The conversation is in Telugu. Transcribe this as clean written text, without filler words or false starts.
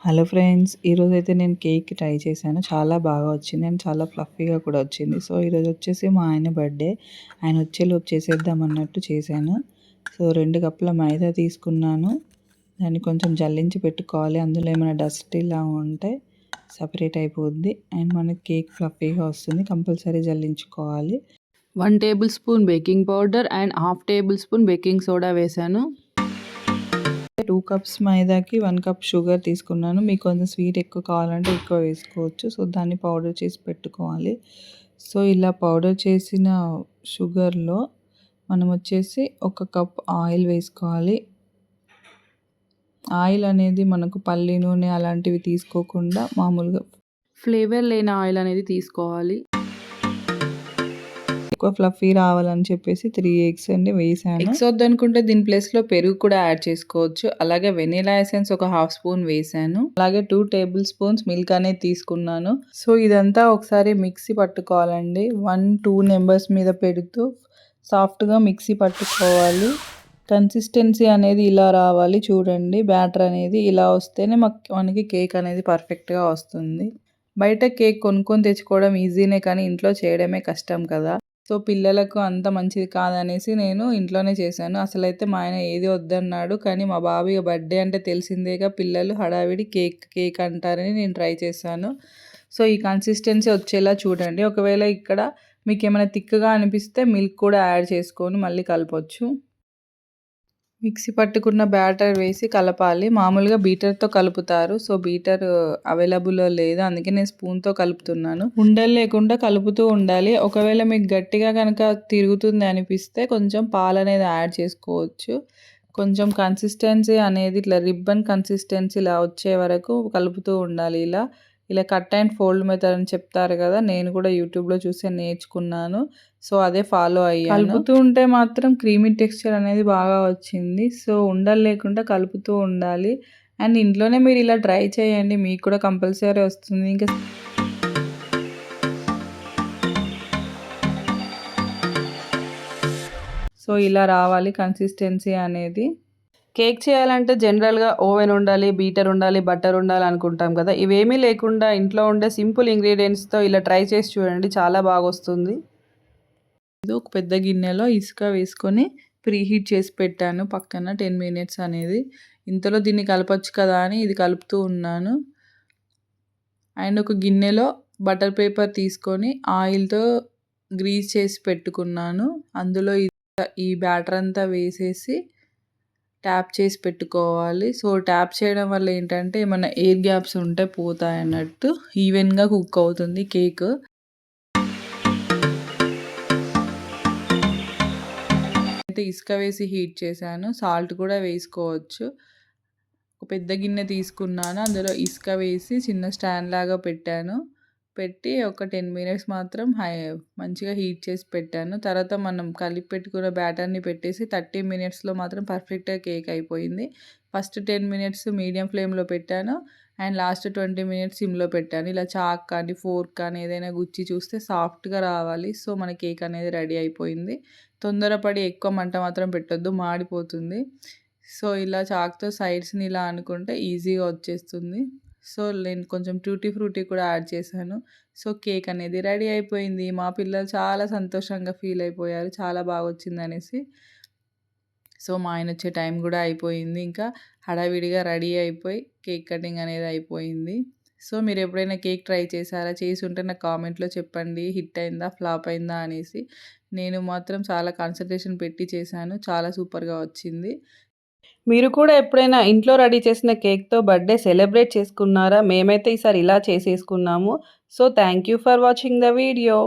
హలో ఫ్రెండ్స్, ఈరోజైతే నేను కేక్ ట్రై చేశాను. చాలా బాగా వచ్చింది అండ్ చాలా ఫ్లఫీగా కూడా వచ్చింది. సో, ఈరోజు వచ్చేసి మా ఆయన బర్త్‌డే. ఆయన వచ్చేలోపు చేసేద్దాం అన్నట్టు చేశాను. సో, 2 కప్పుల మైదా తీసుకున్నాను. దాన్ని కొంచెం జల్లించి పెట్టుకోవాలి. అందులో ఏమైనా డస్ట్ ఇలా ఉంటే సపరేట్ అయిపోద్ది అండ్ మనకి కేక్ ఫ్లఫీగా వస్తుంది. కంపల్సరీ జల్లించుకోవాలి. 1 tablespoon baking powder and half tablespoon baking soda వేశాను. 2 కప్స్ మైదాకి 1 కప్ షుగర్ తీసుకున్నాను. మీకు కొంచెం స్వీట్ ఎక్కువ కావాలంటే ఎక్కువ వేసుకోవచ్చు. సో, దాన్ని పౌడర్ చేసి పెట్టుకోవాలి. సో, ఇలా పౌడర్ చేసిన షుగర్‌లో మనం వచ్చేసి 1 కప్ ఆయిల్ వేసుకోవాలి. ఆయిల్ అనేది మనకు పల్లి నూనె అలాంటివి తీసుకోకుండా మామూలుగా ఫ్లేవర్ లేని ఆయిల్ అనేది తీసుకోవాలి. ఎక్కువ ఫ్లఫీ రావాలని చెప్పేసి 3 ఎగ్స్ అండి వేసాను. ఎగ్స్ వద్దనుకుంటే దీని ప్లేస్‌లో పెరుగు కూడా యాడ్ చేసుకోవచ్చు. అలాగే వెనిలా ఎసెన్స్ ఒక హాఫ్ స్పూన్ వేసాను. అలాగే 2 టేబుల్ స్పూన్స్ మిల్క్ అనేది తీసుకున్నాను. సో, ఇదంతా ఒకసారి మిక్సీ పట్టుకోవాలండి. 1, 2 నెంబర్స్ మీద పెడుతూ సాఫ్ట్‌గా మిక్సీ పట్టుకోవాలి. కన్సిస్టెన్సీ అనేది ఇలా రావాలి చూడండి. బ్యాటర్ అనేది ఇలా వస్తేనే మనకి కేక్ అనేది పర్ఫెక్ట్‌గా వస్తుంది. బయట కేక్ కొనుక్కొని తెచ్చుకోవడం ఈజీనే కానీ ఇంట్లో చేయడమే కష్టం కదా! సో, పిల్లలకు అంత మంచిది కాదనేసి నేను ఇంట్లోనే చేశాను. అసలైతే మా ఆయన ఏది వద్దన్నాడు. కానీ మా బాబు ఇగ బర్త్‌డే అంటే తెలిసిందేగా, పిల్లలు హడావిడి కేక్ అంటారని నేను ట్రై చేశాను. సో, ఈ కన్సిస్టెన్సీ వచ్చేలా చూడండి. ఒకవేళ ఇక్కడ మీకేమైనా థిక్‌గా అనిపిస్తే మిల్క్ కూడా యాడ్ చేసుకొని మళ్ళీ కలపొచ్చు. మిక్సీ పట్టుకున్న బ్యాటర్ వేసి కలపాలి. మామూలుగా బీటర్‌తో కలుపుతారు. సో, బీటర్ అవైలబుల్‌లో లేదు. అందుకే నేను స్పూన్‌తో కలుపుతున్నాను. ఉండలు లేకుండా కలుపుతూ ఉండాలి. ఒకవేళ మీకు గట్టిగా కనుక తిరుగుతుంది అనిపిస్తే కొంచెం పాలనేది యాడ్ చేసుకోవచ్చు. కొంచెం కన్సిస్టెన్సీ అనేది ఇట్లా రిబ్బన్ కన్సిస్టెన్సీలా వచ్చే వరకు కలుపుతూ ఉండాలి ఇలా కట్ అండ్ ఫోల్డ్ మెథడ్ అని చెప్తారు కదా! నేను కూడా యూట్యూబ్‌లో చూసే నేర్చుకున్నాను. సో, అదే ఫాలో అయ్యాను. కలుపుతూ ఉంటే మాత్రం క్రీమీ టెక్స్చర్ అనేది బాగా వచ్చింది. సో, ఉండలు లేకుండా కలుపుతూ ఉండాలి. అండ్ ఇంట్లోనే మీరు ఇలా ట్రై చేయండి. మీకు కూడా కంపల్సరీ వస్తుంది. ఇంకా సో, ఇలా రావాలి కన్సిస్టెన్సీ అనేది. కేక్ చేయాలంటే జనరల్‌గా ఓవెన్ ఉండాలి, బీటర్ ఉండాలి, బటర్ ఉండాలి అనుకుంటాం కదా! ఇవేమీ లేకుండా ఇంట్లో ఉండే సింపుల్ ఇంగ్రీడియెంట్స్‌తో ఇలా ట్రై చేసి చూడండి. చాలా బాగొస్తుంది. ఇది ఒక పెద్ద గిన్నెలో ఇసుక వేసుకొని ప్రీహీట్ చేసి పెట్టాను పక్కన 10 మినిట్స్ అనేది. ఇంతలో దీన్ని కలపొచ్చు కదా అని ఇది కలుపుతూ ఉన్నాను. అండ్ ఒక గిన్నెలో బటర్ పేపర్ తీసుకొని ఆయిల్‌తో గ్రీస్ చేసి పెట్టుకున్నాను. అందులో ఈ బ్యాటర్ అంతా వేసేసి ట్యాప్ చేసి పెట్టుకోవాలి. సో, ట్యాప్ చేయడం వల్ల ఏంటంటే ఏమన్నా ఎయిర్ గ్యాప్స్ ఉంటే పోతాయన్నట్టు. ఈవెన్‌గా కుక్ అవుతుంది కేక్. అయితే ఇసుక వేసి హీట్ చేశాను. సాల్ట్ కూడా వేసుకోవచ్చు. ఒక పెద్ద గిన్నె తీసుకున్నాను. అందులో ఇసుక వేసి చిన్న స్టాండ్ లాగా పెట్టాను. పెట్టి ఒక 10 మినిట్స్ మాత్రం మంచిగా హీట్ చేసి పెట్టాను. తర్వాత మనం కలిపి పెట్టుకున్న బ్యాటర్‌ని పెట్టేసి 30 మినిట్స్‌లో మాత్రం పర్ఫెక్ట్‌గా కేక్ అయిపోయింది. ఫస్ట్ 10 మినిట్స్ మీడియం ఫ్లేమ్‌లో పెట్టాను. అండ్ లాస్ట్ 20 మినిట్స్ సిమ్‌లో పెట్టాను. ఇలా చాక్ కానీ, ఫోర్క్ కానీ ఏదైనా గుచ్చి చూస్తే సాఫ్ట్‌గా రావాలి. సో, మన కేక్ అనేది రెడీ అయిపోయింది. తొందరపడి ఎక్కువ మంట మాత్రం పెట్టొద్దు, మాడిపోతుంది. సో, ఇలా చాక్‌తో సైడ్స్‌ని ఇలా అనుకుంటే ఈజీగా వచ్చేస్తుంది. సో, నేను కొంచెం ట్యూటీ ఫ్రూటీ కూడా యాడ్ చేశాను. సో, కేక్ అనేది రెడీ అయిపోయింది. మా పిల్లలు చాలా సంతోషంగా ఫీల్ అయిపోయారు. చాలా బాగొచ్చిందనేసి. సో, మా ఆయన వచ్చే టైం కూడా అయిపోయింది. ఇంకా హడావిడిగా రెడీ అయిపోయి కేక్ కటింగ్ అనేది అయిపోయింది. సో, మీరు ఎప్పుడైనా కేక్ ట్రై చేశారా? చేసి ఉంటే నాకు కామెంట్‌లో చెప్పండి. హిట్ అయిందా? ఫ్లాప్ అయిందా అనేసి. నేను మాత్రం చాలా కాన్సంట్రేషన్ పెట్టి చేశాను. చాలా సూపర్‌గా వచ్చింది. మీరు కూడా ఎప్పుడైనా ఇంట్లో రెడీ చేసిన కేక్‌తో బర్త్‌డే సెలబ్రేట్ చేసుకున్నారా? మేమైతే ఈసారి ఇలా చేసేసుకున్నాము. So, thank you for watching the video.